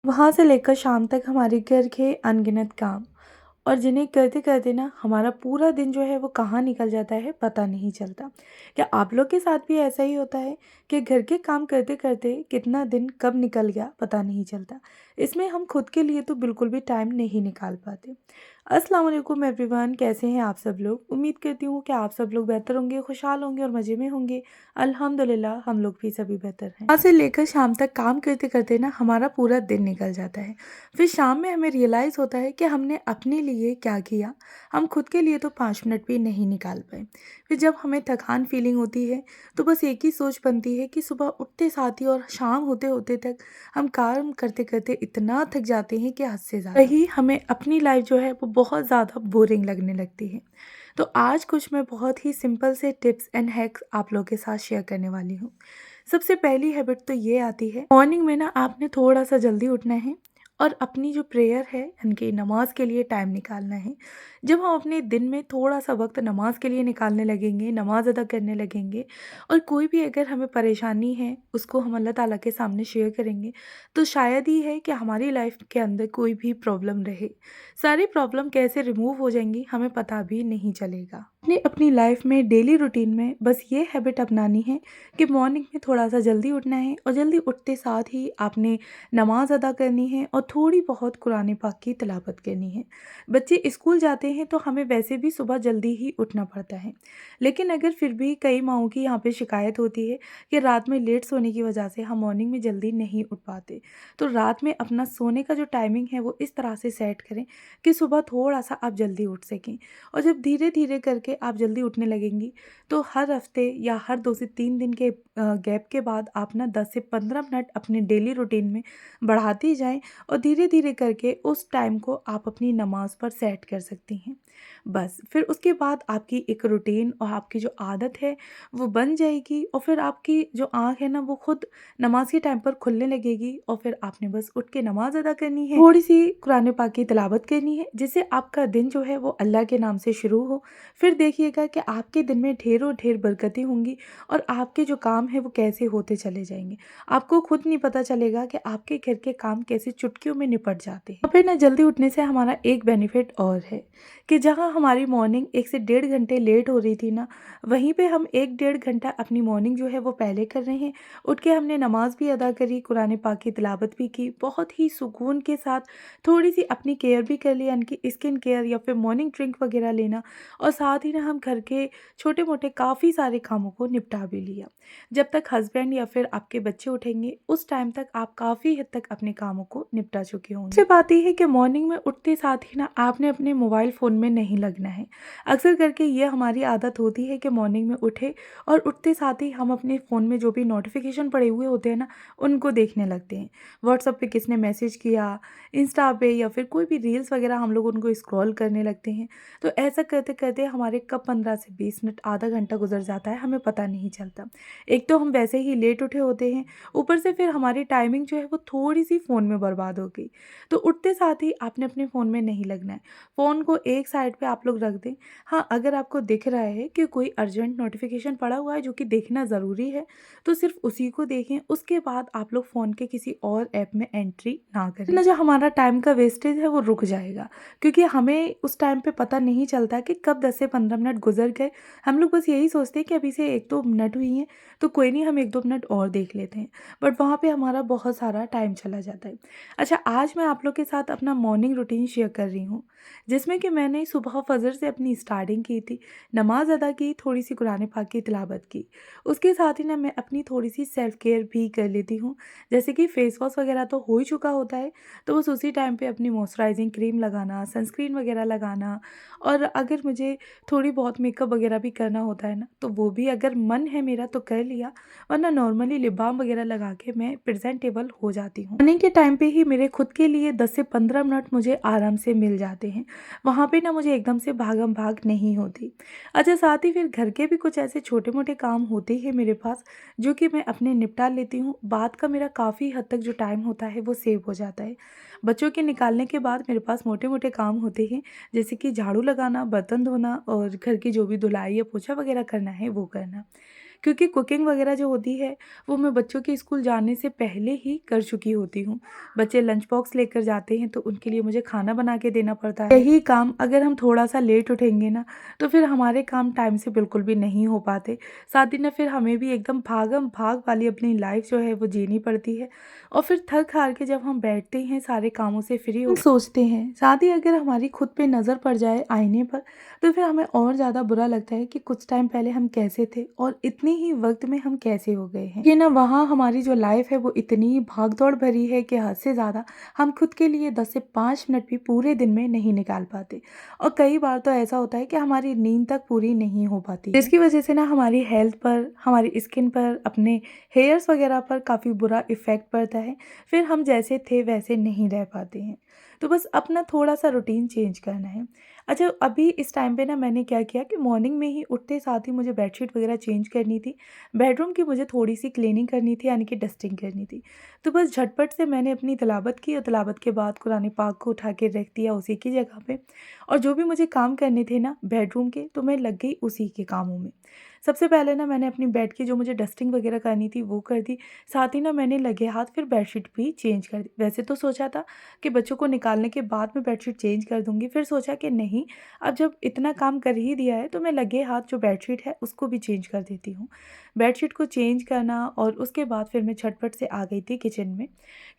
वहाँ से लेकर शाम तक हमारे घर के अनगिनत काम और जिन्हें करते-करते ना हमारा पूरा दिन जो है वो कहाँ निकल जाता है पता नहीं चलता। क्या आप लोग के साथ भी ऐसा ही होता है कि घर के काम करते-करते कितना दिन कब निकल गया पता नहीं चलता? इसमें हम खुद के लिए तो बिल्कुल भी टाइम नहीं निकाल पाते। अस्सलाम वालेकुम एवरीवन, कैसे हैं आप सब लोग? उम्मीद करती हूँ कि आप सब लोग बेहतर होंगे, खुशहाल होंगे और मज़े में होंगे। अल्हम्दुलिल्लाह हम लोग भी सभी बेहतर हैं। सुबह से लेकर शाम तक काम करते-करते ना हमारा पूरा दिन निकल जाता है। फिर शाम में हमें रियलाइज़ होता है कि हमने अपने लिए क्या किया, हम खुद के लिए तो 5 मिनट भी नहीं निकाल पाए। फिर जब हमें थकान फीलिंग होती है, तो बस एक ही सोच बनती है कि सुबह उठते साथ ही और शाम होते-होते तक हम काम करते-करते इतना थक जाते हैं कि हद से ज़्यादा। वही हमें अपनी लाइफ़ जो है वो बहुत ज़्यादा बोरिंग लगने लगती है। तो आज कुछ मैं बहुत ही सिंपल से टिप्स एंड हैक्स आप लोगों के साथ शेयर करने वाली हूँ। सबसे पहली हैबिट तो ये आती है, मॉर्निंग में ना आपने थोड़ा-सा जल्दी उठना है और अपनी जो प्रेयर है यानी कि नमाज़ के लिए टाइम निकालना है। जब हम अपने दिन में थोड़ा-सा वक़्त नमाज़ के लिए निकालने लगेंगे, नमाज़ अदा करने लगेंगे और कोई भी अगर हमें परेशानी है, उसको हम अल्लाह ताला के सामने शेयर करेंगे, तो शायद ही है कि हमारी लाइफ़ के अंदर कोई भी प्रॉब्लम रहे। सारी प्रॉब्लम कैसे रिमूव हो जाएँगी, हमें पता भी नहीं चलेगा। अपनी अपनी लाइफ़ में डेली रूटीन में बस ये हैबिट अपनानी है कि मॉर्निंग में थोड़ा-सा जल्दी उठना है और जल्दी उठते साथ ही आपने नमाज़ अदा करनी है और थोड़ी बहुत कुरान पाक की तिलावत करनी है। बच्चे स्कूल जाते हैं तो हमें वैसे भी सुबह जल्दी ही उठना पड़ता है। लेकिन अगर फिर भी कई माँओं की यहाँ पे शिकायत होती है कि रात में लेट सोने की वजह से हम मॉर्निंग में जल्दी नहीं उठ पाते। तो रात में अपना सोने का जो टाइमिंग है वो इस तरह से सेट करें कि सुबह थोड़ा-सा आप जल्दी उठ सकें। और जब धीरे-धीरे करके आप जल्दी उठने लगेंगी, तो हर हफ्ते या हर 2 से 3 दिन के गैप के बाद आप ना 10 से 15 मिनट अपने डेली रूटीन में बढ़ाती जाएँ और धीरे-धीरे करके उस टाइम को आप अपनी नमाज़ पर सेट कर सकती हैं। बस, फिर उसके बाद आपकी एक रूटीन और आपकी जो आदत है, वो बन जाएगी और फिर आपकी जो आँख है ना, वो खुद नमाज़ के टाइम पर खुलने लगेगी और फिर आपने बस उठ के नमाज़ अदा करनी है, थोड़ी-सी कुरान पाक की तिलावत करनी है, जिससे आपका दिन जो है वो अल्लाह के नाम से शुरू हो। फिर देखिएगा कि आपके दिन में ढेरों ढेर बरकतें होंगी और आपके जो काम हैं वो कैसे होते चले जाएँगे। आपको खुद नहीं पता चलेगा कि आपके घर के काम कैसे चुटकियों में निपट जाते हैं। यहाँ पे ना जल्दी उठने से हमारा एक बेनिफिट और है कि जहाँ हमारी मॉर्निंग 1 से डेढ़ घंटे लेट हो रही थी ना, वहीं पे हम 1 डेढ़ घंटा अपनी मॉर्निंग जो है वो पहले कर रहे हैं। उठ के हमने नमाज़ भी अदा करी, कुरान पाक की तिलावत भी की, बहुत ही सुकून के साथ थोड़ी-सी अपनी केयर भी कर ली यानी कि स्किन केयर या फिर मॉर्निंग ड्रिंक वगैरह लेना और साथ ही ना हम घर के छोटे-मोटे काफ़ी सारे कामों को निपटा भी लिया। जब तक हस्बैंड या फिर आपके बच्चे उठेंगे, उस टाइम तक आप काफ़ी हद तक अपने कामों को निपटा चुके होंगे। दूसरी बात ये है कि मॉर्निंग में उठते साथ ही ना आपने अपने मोबाइल फ़ोन में नहीं लगना है। अक्सर करके ये हमारी आदत होती है कि मॉर्निंग में उठे और उठते साथ ही हम अपने फ़ोन में जो भी नोटिफ़िकेशन पड़े हुए होते हैं ना, उनको देखने लगते हैं। व्हाट्सएप पे किसने मैसेज किया, इंस्टा पे या फिर कोई भी रील्स वगैरह हम लोग उनको स्क्रॉल करने लगते हैं। तो ऐसा करते-करते हमारे कब 15 से 20 मिनट, आधा घंटा गुज़र जाता है, हमें पता नहीं चलता। एक तो हम वैसे ही लेट उठे होते हैं, ऊपर से फिर हमारी टाइमिंग जो है वो थोड़ी-सी फ़ोन में बर्बाद हो गई। तो उठते साथ ही आपने अपने फ़ोन में नहीं लगना है। फ़ोन को एक साइड पे आप लोग रख दें। हाँ, अगर आपको दिख रहा है कि कोई अर्जेंट नोटिफ़िकेशन पड़ा हुआ है जो कि देखना ज़रूरी है, तो सिर्फ़ उसी को देखें। उसके बाद आप लोग फ़ोन के किसी और ऐप में एंट्री ना करें। ना जो हमारा टाइम का वेस्टेज है वो रुक जाएगा क्योंकि हमें उस टाइम पे पता नहीं चलता कि कब 10 से 15 मिनट गुज़र गए। हम लोग बस यही सोचते हैं कि अभी से 1-2 मिनट हुई हैं, तो कोई नहीं हम 1-2 मिनट और देख लेते हैं। बट वहाँ पे हमारा बहुत सारा टाइम चला जाता है। अच्छा, आज मैं आप लोग के साथ अपना मॉर्निंग रूटीन शेयर कर रही हूँ, जिसमें कि मैंने सुबह फ़जर से अपनी स्टार्टिंग की थी, नमाज़ अदा की, थोड़ी-सी कुरान पाक की तिलावत की। उसके साथ ही ना मैं अपनी थोड़ी-सी सेल्फ केयर भी कर लेती हूँ, जैसे कि फ़ेस वॉश वगैरह तो हो ही चुका होता है, तो बस उसी टाइम पे अपनी मॉइस्चराइज़िंग क्रीम लगाना, सनस्क्रीन वगैरह लगाना और अगर मुझे थोड़ी बहुत मेकअप वगैरह भी करना होता है ना, तो वो भी अगर मन है मेरा तो कर लिया, वरना नॉर्मली लिप बाम वगैरह लगा के मैं प्रेज़ेंटेबल हो जाती हूँ। मॉर्निंग के टाइम पे ही मेरे खुद के लिए 10 से 15 मिनट मुझे आराम से मिल जाते हैं। वहाँ पे ना मुझे एकदम से भागम-भाग नहीं होती। अच्छा, साथ ही फिर घर के भी कुछ ऐसे छोटे-मोटे काम होते हैं मेरे पास, जो कि मैं अपने निपटा लेती हूँ। बाद का मेरा काफ़ी हद तक जो टाइम होता है वो सेव हो जाता है। बच्चों के निकालने के बाद मेरे पास मोटे-मोटे काम होते हैं, जैसे कि झाड़ू लगाना, बर्तन धोना और घर की जो भी धुलाई या पोछा वगैरह करना है वो करना। क्योंकि कुकिंग वगैरह जो होती है वो मैं बच्चों के स्कूल जाने से पहले ही कर चुकी होती हूँ। बच्चे लंच बॉक्स लेकर जाते हैं तो उनके लिए मुझे खाना बना के देना पड़ता है। यही काम अगर हम थोड़ा-सा लेट उठेंगे ना तो फिर हमारे काम टाइम से बिल्कुल भी नहीं हो पाते। साथ ही ना फिर हमें भी एकदम भागम-भाग वाली अपनी लाइफ़ जो है वो जीनी पड़ती है और फिर थक-हार के जब हम बैठते हैं सारे कामों से फ्री हो सोचते हैं, साथ ही अगर हमारी खुद पे नज़र पड़ जाए आईने पर तो फिर हमें और ज़्यादा बुरा लगता है कि कुछ टाइम पहले हम कैसे थे और इतने ही वक्त में हम कैसे हो गए हैं। ये ना वहाँ हमारी जो लाइफ है वो इतनी भागदौड़ भरी है कि हद से ज़्यादा हम खुद के लिए 10 से 5 मिनट भी पूरे दिन में नहीं निकाल पाते और कई बार तो ऐसा होता है कि हमारी नींद तक पूरी नहीं हो पाती है, जिसकी वजह से ना हमारी हेल्थ पर, हमारी स्किन पर, अपने हेयर्स वगैरह पर काफ़ी बुरा इफ़ेक्ट पड़ता है। फिर हम जैसे थे वैसे नहीं रह पाते हैं। तो बस अपना थोड़ा-सा रूटीन चेंज करना है। अच्छा, अभी इस टाइम पे ना मैंने क्या किया कि मॉर्निंग में ही उठते साथ ही मुझे बेडशीट वगैरह चेंज करनी थी। बेडरूम की मुझे थोड़ी-सी क्लीनिंग करनी थी, यानी कि डस्टिंग करनी थी। तो बस झटपट से मैंने अपनी तिलावत की और तिलावत के बाद कुरान पाक को उठा के रख दिया उसी की जगह पे और जो भी मुझे काम करने थे ना बेडरूम के, तो मैं लग गई उसी के कामों में। सबसे पहले ना मैंने अपनी बेड की जो मुझे डस्टिंग वगैरह करनी थी वो कर दी। साथ ही ना मैंने लगे हाथ फिर बेडशीट भी चेंज कर दी। वैसे तो सोचा था कि बच्चों को निकालने के बाद मैं बेडशीट चेंज कर दूँगी, फिर सोचा कि नहीं, अब जब इतना काम कर ही दिया है तो मैं लगे हाथ जो बेडशीट है उसको भी चेंज कर देती हूँ। बेडशीट को चेंज करना और उसके बाद फिर मैं झटपट से आ गई थी किचन में,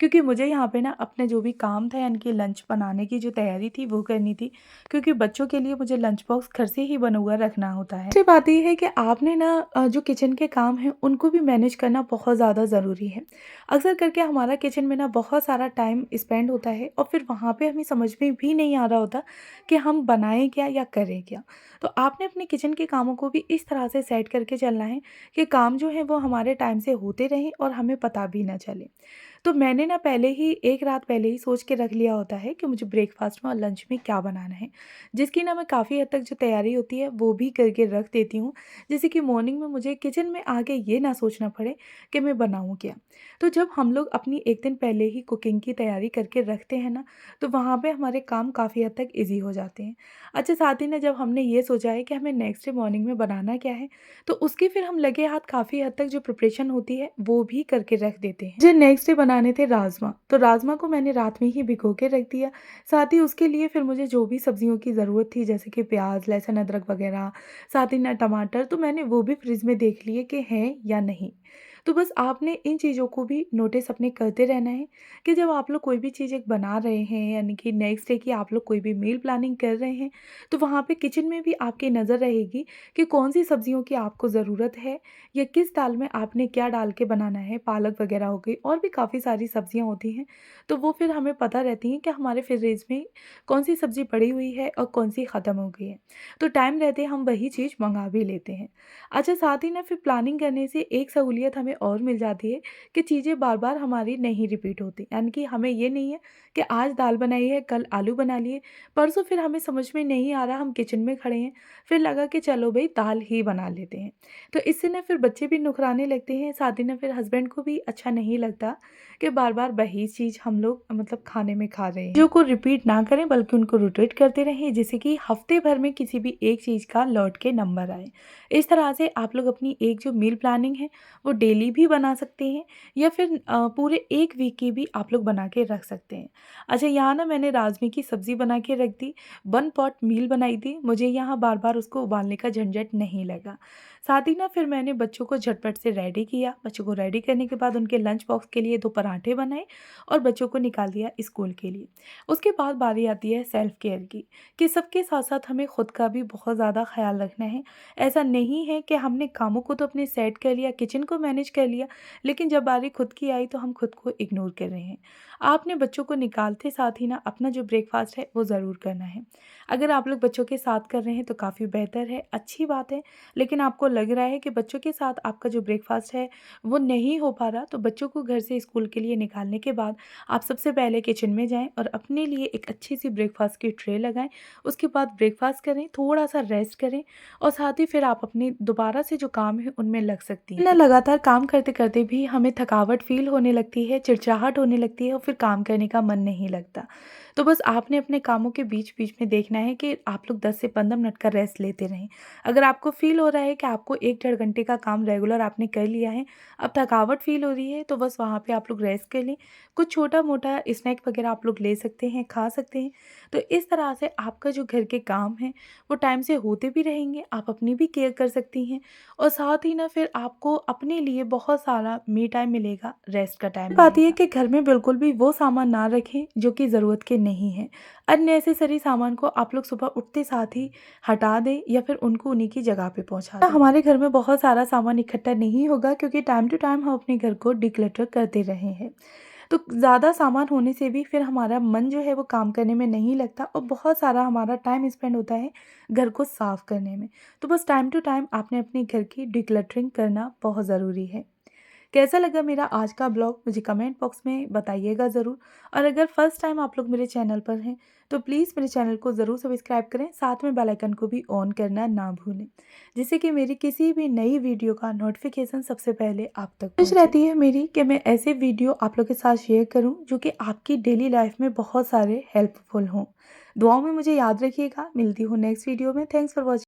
क्योंकि मुझे यहाँ पे ना अपने जो भी काम था यानी कि लंच बनाने की जो तैयारी थी वो करनी थी, क्योंकि बच्चों के लिए मुझे लंच बॉक्स घर से ही बना हुआ रखना होता है। दूसरी बात ये है कि आपने ना जो किचन के काम हैं उनको भी मैनेज करना बहुत ज़्यादा ज़रूरी है। अक्सर करके हमारा किचन में ना बहुत सारा टाइम स्पेंड होता है और फिर वहाँ पे हमें समझ में भी नहीं आ रहा होता कि हम बनाएँ क्या या करें क्या? तो आपने अपने किचन के कामों को भी इस तरह से सेट करके चलना है कि काम जो है वो हमारे टाइम से होते रहें और हमें पता भी ना चले। तो मैंने ना पहले ही 1 रात पहले ही सोच के रख लिया होता है कि मुझे ब्रेकफ़ास्ट में और लंच में क्या बनाना है, जिसकी ना मैं काफ़ी हद तक जो तैयारी होती है वो भी करके रख देती हूँ। जैसे कि मॉर्निंग में मुझे किचन में आके ये ना सोचना पड़े कि मैं बनाऊँ क्या? तो जब हम लोग अपनी 1 दिन पहले ही कुकिंग की तैयारी करके रखते हैं ना, तो वहाँ पे हमारे काम काफ़ी हद तक ईज़ी हो जाते हैं। अच्छा, साथ ही ना जब हमने ये सोचा है कि हमें नेक्स्ट डे मॉर्निंग में बनाना क्या है, तो उसकी फिर हम लगे हाथ काफ़ी हद तक जो प्रिपरेशन होती है, वो भी करके रख देते हैं। मुझे नेक्स्ट डे बनाने थे राजमा, तो राजमा को मैंने रात में ही भिगो के रख दिया। साथ ही उसके लिए फिर मुझे जो भी सब्जियों की ज़रूरत थी जैसे कि प्याज़, लहसुन, अदरक वगैरह, साथ ही ना टमाटर, तो मैंने वो भी फ्रिज में देख लिए कि हैं या नहीं। तो बस आपने इन चीज़ों को भी नोटिस अपने करते रहना है कि जब आप लोग कोई भी चीज़ एक बना रहे हैं यानी कि नेक्स्ट डे की आप लोग कोई भी मील प्लानिंग कर रहे हैं, तो वहाँ पे किचन में भी आपकी नज़र रहेगी कि कौन-सी सब्जियों की आपको ज़रूरत है या किस दाल में आपने क्या डाल के बनाना है, पालक वगैरह हो गई और भी काफ़ी सारी सब्जियाँ होती हैं। तो वो फिर हमें पता रहती हैं कि हमारे फ्रिज में कौन-सी सब्ज़ी पड़ी हुई है और कौन-सी ख़त्म हो गई है। तो टाइम रहते हम वही चीज़ मँगा भी लेते हैं। अच्छा, साथ ही ना फिर प्लानिंग करने से एक सहूलियत हमें और मिल जाती है कि चीज़ें बार-बार हमारी नहीं रिपीट होती। यानी कि हमें ये नहीं है कि आज दाल बनाई है, कल आलू बना लिए, परसों फिर हमें समझ में नहीं आ रहा, हम किचन में खड़े हैं, फिर लगा कि चलो भई दाल ही बना लेते हैं। तो इससे ना फिर बच्चे भी नुकराने लगते हैं, साथ ही ना फिर हस्बैंड को भी अच्छा नहीं लगता कि बार-बार वही चीज़ हम लोग मतलब खाने में खा रहे हैं। चीज़ों को रिपीट ना करें बल्कि उनको रोटेट करते रहें, जिससे कि हफ्ते भर में किसी भी एक चीज़ का लौट के नंबर आए। इस तरह से आप लोग अपनी एक जो मील प्लानिंग है वो डेली भी बना सकते हैं या फिर पूरे 1 वीक की भी आप लोग बना के रख सकते हैं। अच्छा, यहाँ ना मैंने राजमे की सब्ज़ी बना के रख दी, 1 पॉट मील बनाई थी, मुझे यहाँ बार-बार उसको उबालने का झंझट नहीं लगा। साथ ही ना फिर मैंने बच्चों को झटपट से रेडी किया, बच्चों को रेडी करने के बाद उनके लंच बॉक्स के लिए 2 पराठे बनाए और बच्चों को निकाल दिया स्कूल के लिए। उसके बाद बारी आती है सेल्फ केयर की, कि सबके साथ-साथ हमें खुद का भी बहुत ज़्यादा ख़्याल रखना है। ऐसा नहीं है कि हमने कामों को तो अपने सेट कर लिया, किचन को मैनेज कर लिया, लेकिन जब बारी खुद की आई तो हम खुद को इग्नोर कर रहे हैं। आपने बच्चों को निकालते साथ ही ना अपना जो ब्रेकफ़ास्ट है वो ज़रूर करना है। अगर आप लोग बच्चों के साथ कर रहे हैं तो काफ़ी बेहतर है, अच्छी बात है, लेकिन आपको लग रहा है कि बच्चों के साथ आपका जो ब्रेकफ़ास्ट है वो नहीं हो पा रहा, तो बच्चों को घर से स्कूल के लिए निकालने के बाद आप सबसे पहले किचन में जाएँ और अपने लिए एक अच्छी-सी ब्रेकफ़ास्ट की ट्रे लगाएँ। उसके बाद ब्रेकफ़ास्ट करें, थोड़ा-सा रेस्ट करें और साथ ही फिर आप अपने दोबारा से जो काम है उनमें लग सकती हैं। ना लगातार काम करते-करते भी हमें थकावट फ़ील होने लगती है, चिड़चिड़ाहट होने लगती है और फिर काम करने का मन नहीं लगता। तो बस आपने अपने कामों के बीच-बीच में देखना है कि आप लोग 10 से 15 मिनट का रेस्ट लेते रहें। अगर आपको फ़ील हो रहा है कि आपको 1 डेढ़ घंटे का काम रेगुलर आपने कर लिया है, अब थकावट फ़ील हो रही है, तो बस वहाँ पे आप लोग रेस्ट कर लें। कुछ छोटा-मोटा स्नैक वग़ैरह आप लोग ले सकते हैं, खा सकते हैं। तो इस तरह से आपका जो घर के काम हैं, वो टाइम से होते भी रहेंगे, आप अपनी भी केयर कर सकती हैं और साथ ही ना फिर आपको अपने लिए बहुत सारा मी टाइम मिलेगा, रेस्ट का टाइम बात ये है कि घर में बिल्कुल भी वो सामान ना रखें जो कि ज़रूरत के नहीं हैं। अननेसेसरी सामान को आप लोग सुबह उठते साथ ही हटा दें या फिर उनको उन्हीं की जगह पे पहुँचा दें। हमारे घर में बहुत सारा सामान इकट्ठा नहीं होगा क्योंकि टाइम टू टाइम हम अपने घर को डिक्लटर करते रहे हैं। तो ज़्यादा सामान होने से भी फिर हमारा मन जो है वो काम करने में नहीं लगता और बहुत सारा हमारा टाइम स्पेंड होता है घर को साफ़ करने में। तो बस टाइम टू टाइम आपने अपने घर की डिक्लटरिंग करना बहुत ज़रूरी है। कैसा लगा मेरा आज का ब्लॉग मुझे कमेंट बॉक्स में बताइएगा ज़रूर और अगर फर्स्ट टाइम आप लोग मेरे चैनल पर हैं तो प्लीज़ मेरे चैनल को ज़रूर सब्सक्राइब करें, साथ में बेल आइकन को भी ऑन करना ना भूलें, जिससे कि मेरी किसी भी नई वीडियो का नोटिफिकेशन सबसे पहले आप तक कोशिश रहती है मेरी कि मैं ऐसे वीडियो आप लोग के साथ शेयर करूं जो कि आपकी डेली लाइफ में बहुत सारे हेल्पफुल हों। दुआओं में मुझे याद रखिएगा। मिलती हूँ नेक्स्ट वीडियो में। Thanks for watching.